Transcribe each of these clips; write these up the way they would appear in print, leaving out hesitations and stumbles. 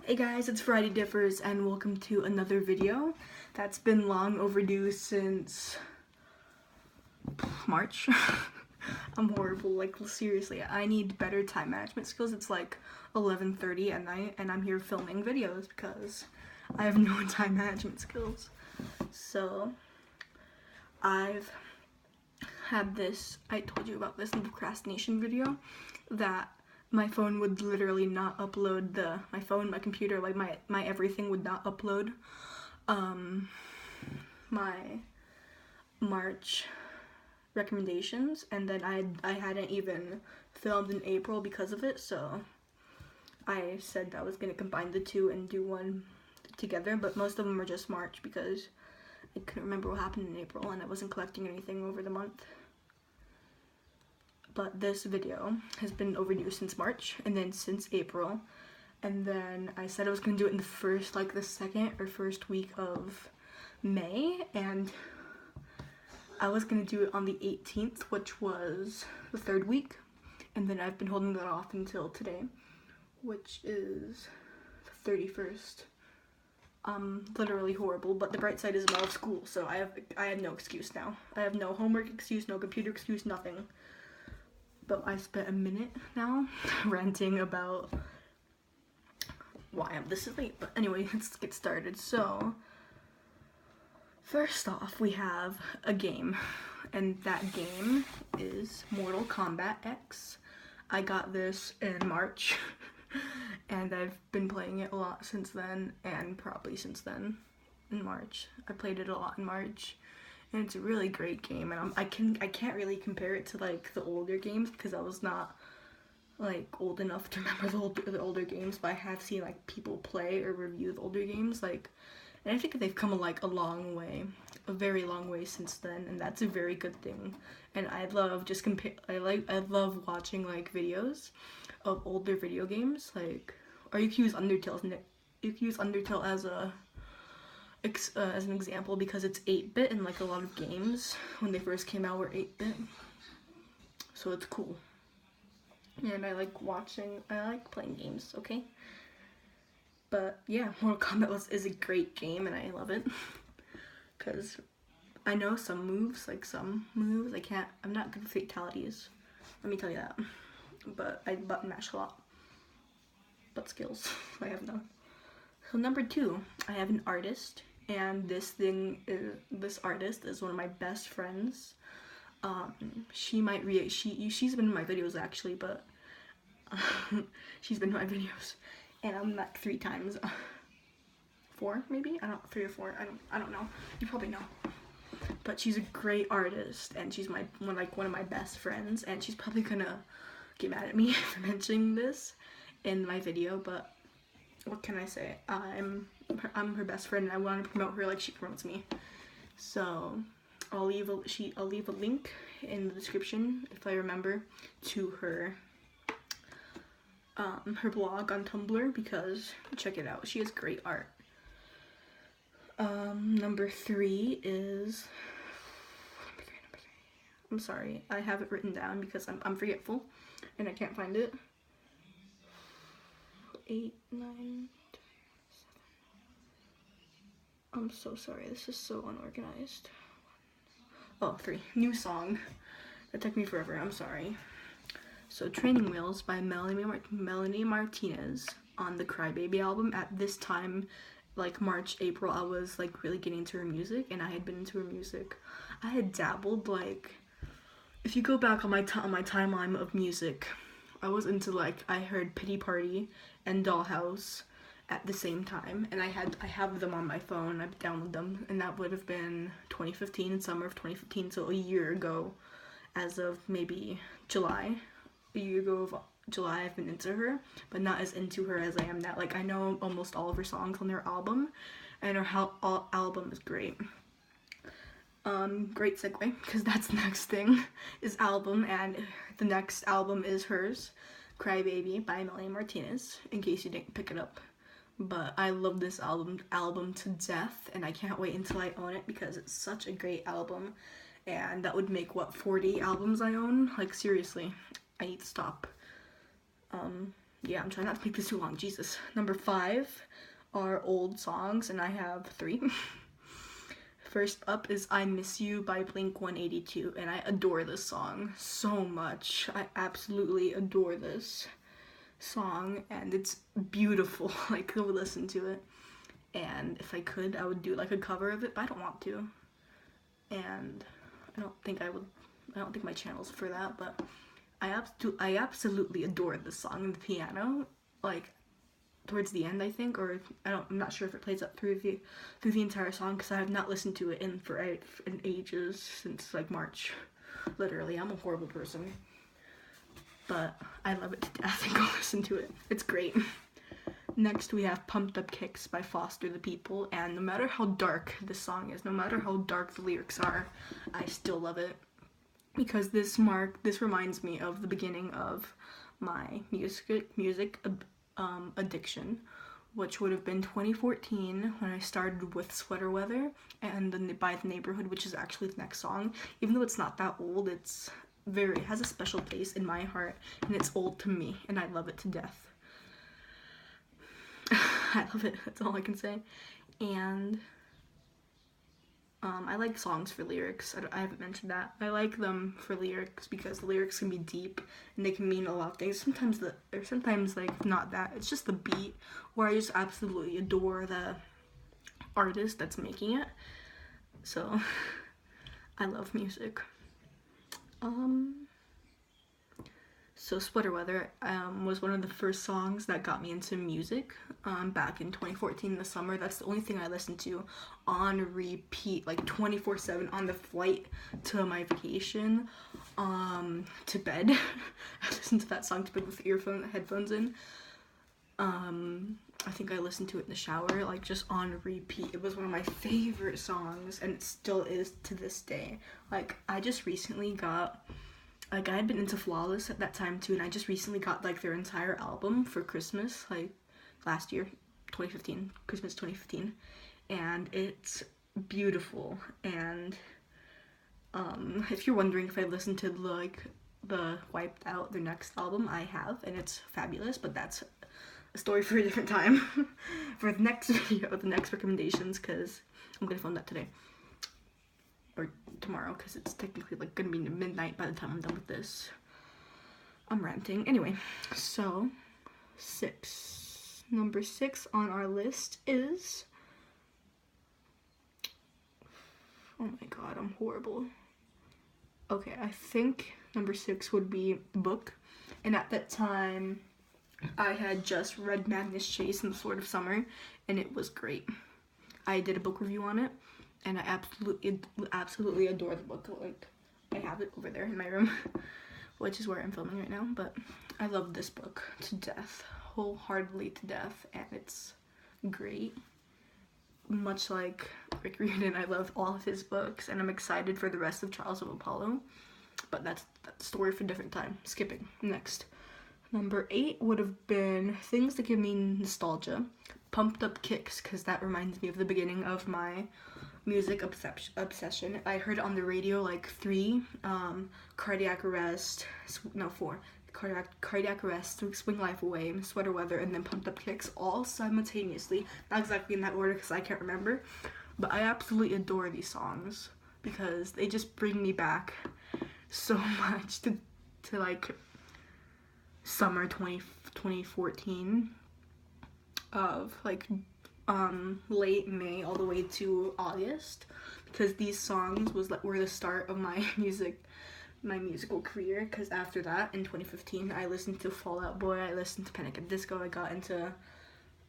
Hey guys, it's VarietyDiffers and welcome to another video that's been long overdue since March. I'm horrible, like seriously, I need better time management skills. It's like 11:30 at night and I'm here filming videos because I have no time management skills. So I've had this, I told you about this in the procrastination video, that my phone would literally not upload my phone, my computer, like my everything would not upload my March recommendations, and then I hadn't even filmed in April because of it, so I said I was gonna combine the two and do one together, but most of them are just March because I couldn't remember what happened in April and I wasn't collecting anything over the month. But this video has been overdue since March and then since April, and then I said I was gonna do it in the second or first week of May, and I was gonna do it on the 18th, which was the third week, and then I've been holding that off until today, which is the 31st. Literally horrible, but the bright side is I'm out of school, so I have no excuse now. I have no homework excuse, no computer excuse, nothing. But I spent a minute now ranting about why I'm this late. But anyway, let's get started. So, first off, we have a game, and that game is Mortal Kombat X. I got this in March, and I've been playing it a lot since then, and probably since then, in March. I played it a lot in March. And it's a really great game, and I can't really compare it to like the older games because I was not like old enough to remember the older games, but I have seen like people play or review the older games, like, and I think they've come a long way, a very long way since then, and that's a very good thing. And I love I love watching like videos of older video games, like, or you can use Undertale as an example because it's 8-bit, and like a lot of games when they first came out were 8-bit, so it's cool. And I like playing games, okay? But yeah, Mortal Kombat is a great game and I love it because I know some moves, I'm not good with fatalities, let me tell you that, but I button mash a lot, but skills I have none. So number 2, I have an artist, and this artist is one of my best friends. She's been in my videos actually, but she's been in my videos, and I'm like 3 times, 4 maybe, 3 or 4, I don't know, you probably know. But she's a great artist, and she's one of my best friends, and she's probably gonna get mad at me for mentioning this in my video, but what can I say? I'm her best friend, and I want to promote her like she promotes me. So I'll leave a link in the description, if I remember, to her blog on Tumblr, because check it out. She has great art. Number 3 is I'm sorry, I have it written down because I'm forgetful and I can't find it. 8, 9, 10, 7. I'm so sorry, this is so unorganized. Oh, 3. New song. That took me forever, I'm sorry. So, Training Wheels by Melanie Martinez on the Crybaby album. At this time, like March, April, I was like really getting into her music, and I had been into her music. I had dabbled, like, if you go back on my timeline of music, I was into, like, I heard Pity Party and Dollhouse at the same time, and I have them on my phone. I downloaded them, and that would have been 2015, summer of 2015, so a year ago, as of maybe July. A year ago of July, I've been into her, but not as into her as I am now. Like, I know almost all of her songs on her album, and her album is great. Great segue, because that's the next thing, is album, and the next album is hers, Crybaby by Melanie Martinez, in case you didn't pick it up. But I love this album to death, and I can't wait until I own it because it's such a great album, and that would make, what, 40 albums I own? Like, seriously, I need to stop. yeah, I'm trying not to make this too long, Jesus. Number 5 are old songs, and I have 3. First up is I Miss You by Blink-182, and I adore this song so much. I absolutely adore this song, and it's beautiful. Like, go listen to it. And if I could, I would do like a cover of it, but I don't want to. And I don't think my channel's for that, but I absolutely adore this song. And the piano, like, towards the end, I think, or I'm not sure if it plays up through the entire song, because I have not listened to it in ages, since like March. Literally, I'm a horrible person, but I love it to death. Go listen to it. It's great. Next, we have Pumped Up Kicks by Foster the People, and no matter how dark this song is, no matter how dark the lyrics are, I still love it, because this reminds me of the beginning of my music addiction, which would have been 2014 when I started with Sweater Weather and By the Neighborhood, which is actually the next song. Even though it's not that old, it has a special place in my heart, and it's old to me, and I love it to death. I love it, that's all I can say. And I like songs for lyrics. I haven't mentioned that. I like them for lyrics because the lyrics can be deep and they can mean a lot of things. Sometimes like not that. It's just the beat, or I just absolutely adore the artist that's making it. So I love music. So Sweater Weather was one of the first songs that got me into music back in 2014 in the summer. That's the only thing I listened to on repeat, like 24/7 on the flight to my vacation, to bed. I listened to that song to bed with headphones in. I think I listened to it in the shower, like just on repeat. It was one of my favorite songs, and it still is to this day. Like, I just recently got... Like, I had been into Flawless at that time too, and I just recently got like their entire album for Christmas, like last year, Christmas 2015, and it's beautiful. And if you're wondering if I listened to like the Wiped Out, their next album, I have, and it's fabulous, but that's a story for a different time. For the next video, the next recommendations, because I'm gonna film that today. Or tomorrow, because it's technically like gonna be midnight by the time I'm done with this. I'm ranting. Anyway, so number 6 on our list is, oh my god, I'm horrible. Okay, I think number 6 would be Book, and at that time I had just read Magnus Chase and the Sword of Summer, and it was great. I did a book review on it, and I absolutely adore the book. Like, I have it over there in my room, which is where I'm filming right now, but I love this book to death, wholeheartedly to death, and it's great. Much like Rick Riordan, I love all of his books, and I'm excited for the rest of Trials of Apollo, but that's a story for a different time. Skipping. Next. Number 8 would have been Things That Give Me Nostalgia, Pumped Up Kicks, because that reminds me of the beginning of my music obsession. I heard it on the radio like 3, Cardiac Arrest, 4, Cardiac Arrest, Swing Life Away, Sweater Weather, and then Pumped Up Kicks, all simultaneously. Not exactly in that order because I can't remember, but I absolutely adore these songs because they just bring me back so much to like summer 2014 of like late May all the way to August, because these songs were the start of my musical career. Because after that, in 2015, I listened to Fall Out Boy, I listened to Panic! At Disco, I got into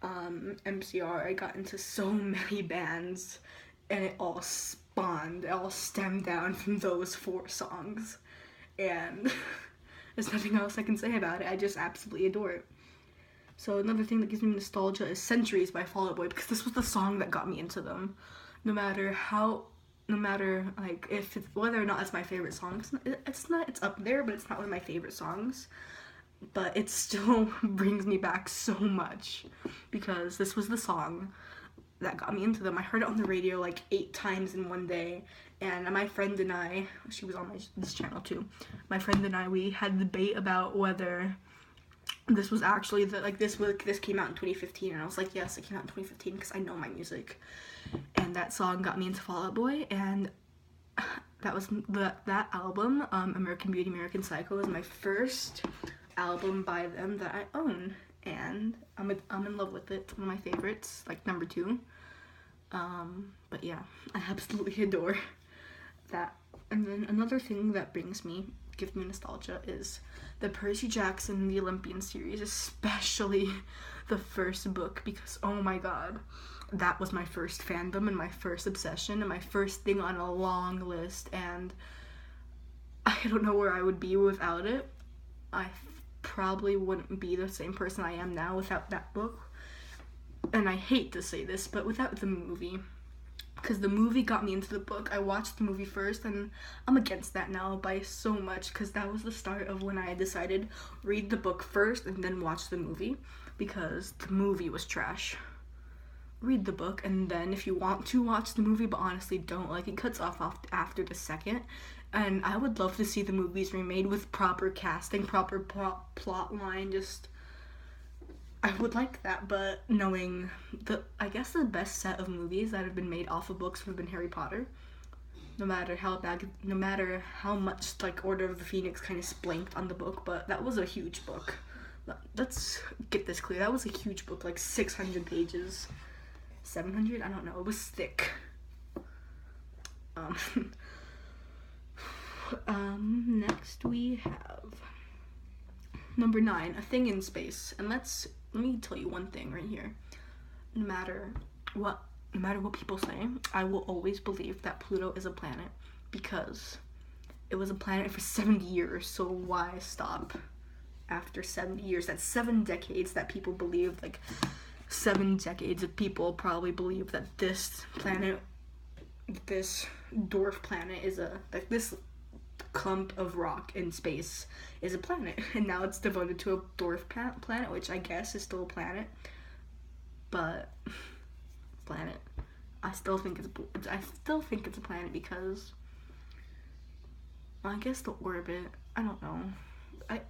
MCR, I got into so many bands, and it all stemmed down from those 4 songs, and there's nothing else I can say about it. I just absolutely adore it. So another thing that gives me nostalgia is Centuries by Fall Out Boy, because this was the song that got me into them. No matter like whether or not it's my favorite song, it's up there, but it's not one of my favorite songs. But it still brings me back so much, because this was the song that got me into them. I heard it on the radio like 8 times in one day, and my friend and I, she was on this channel too, my friend and I, we had a debate about whether this was actually this came out in 2015, and I was like, yes, it came out in 2015 because I know my music. And that song got me into Fall Out Boy, and that was that album, American Beauty, American Psycho, is my first album by them that I own, and I'm in love with it. It's one of my favorites, like number 2. But yeah, I absolutely adore that. And then another thing that gives me nostalgia is the Percy Jackson, the Olympian series, especially the first book, because oh my god, that was my first fandom and my first obsession and my first thing on a long list, and I don't know where I would be without it. I probably wouldn't be the same person I am now without that book. And I hate to say this, but without the movie, because the movie got me into the book. I watched the movie first, and I'm against that now by so much, because that was the start of when I decided read the book first and then watch the movie, because the movie was trash. Read the book, and then if you want to watch the movie, but honestly don't, like, it cuts off after the second. And I would love to see the movies remade with proper casting, proper plot line, just I would like that. But knowing I guess the best set of movies that have been made off of books would have been Harry Potter. No matter how much like Order of the Phoenix kind of splanked on the book, but that was a huge book. Let's get this clear. That was a huge book, like 600 pages. 700? I don't know. It was thick. Next we have number 9, A Thing in Space. And let me tell you one thing right here. No matter what people say, I will always believe that Pluto is a planet, because it was a planet for 70 years, so why stop after 70 years? That's 7 decades that people believed, like 7 decades of people probably believe that this planet, this dwarf planet is this clump of rock in space is a planet, and now it's devoted to a dwarf planet, which I guess is still a planet, but planet. I still think it's a planet, because I guess the orbit, I don't know.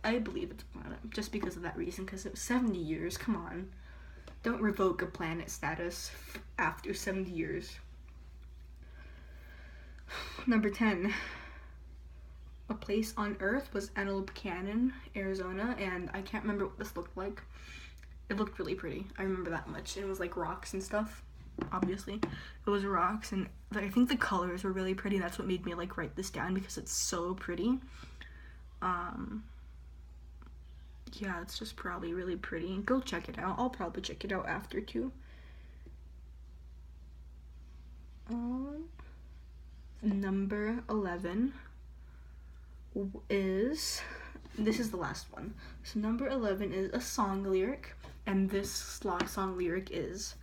I believe it's a planet just because of that reason, because it was 70 years. Come on. Don't revoke a planet status after 70 years. Number 10. A Place on Earth was Antelope Canyon, Arizona, and I can't remember what this looked like. It looked really pretty. I remember that much. It was like rocks and stuff, obviously. It was rocks, and I think the colors were really pretty. That's what made me like write this down, because it's so pretty. Yeah, it's just probably really pretty. Go check it out. I'll probably check it out after too. Number 11 is, this is the last one. So number 11 is a song lyric, and this song lyric is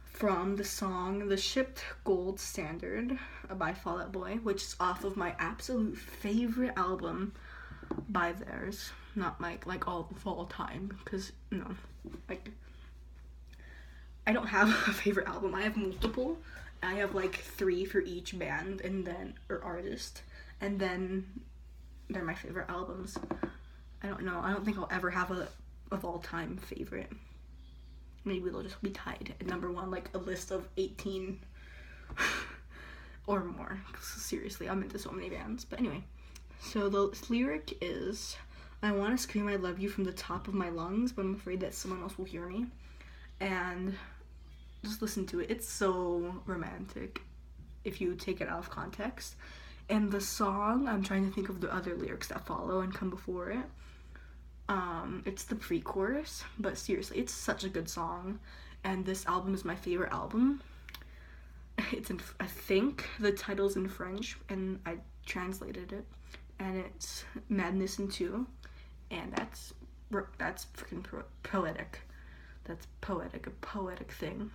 from the song The Shipped Gold Standard by Fall Out Boy, which is off of my absolute favorite album by theirs. Not like all of all time, because no, like I don't have a favorite album. I have multiple. I have like 3 for each band or artist, and then they're my favorite albums. I don't know. I don't think I'll ever have a of all time favorite. Maybe they'll just be tied at number 1, like a list of 18 or more. Seriously, I'm into so many bands. But anyway, so the lyric is, I want to scream I love you from the top of my lungs, but I'm afraid that someone else will hear me. And just listen to it. It's so romantic if you take it out of context. And the song, I'm trying to think of the other lyrics that follow and come before it. It's the pre-chorus, but seriously, it's such a good song. And this album is my favorite album. I think the title's in French, and I translated it. And it's Madness in 2. And that's freaking poetic. That's poetic, a poetic thing.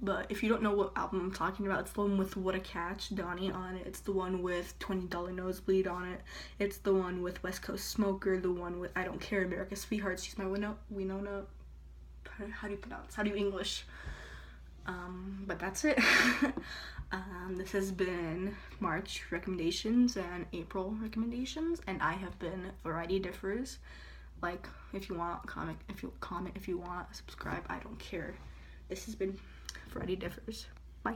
But if you don't know what album I'm talking about, it's the one with What a Catch, Donnie on it. It's the one with $20 Nosebleed on it. It's the one with West Coast Smoker, the one with I Don't Care, America's Sweetheart, She's My Winona. How do you pronounce? How do you English? But that's it. This has been March recommendations and April recommendations, and I have been VarietyDiffers. Like if you want, comment if you want, subscribe. I don't care. This has been VarietyDiffers. Bye.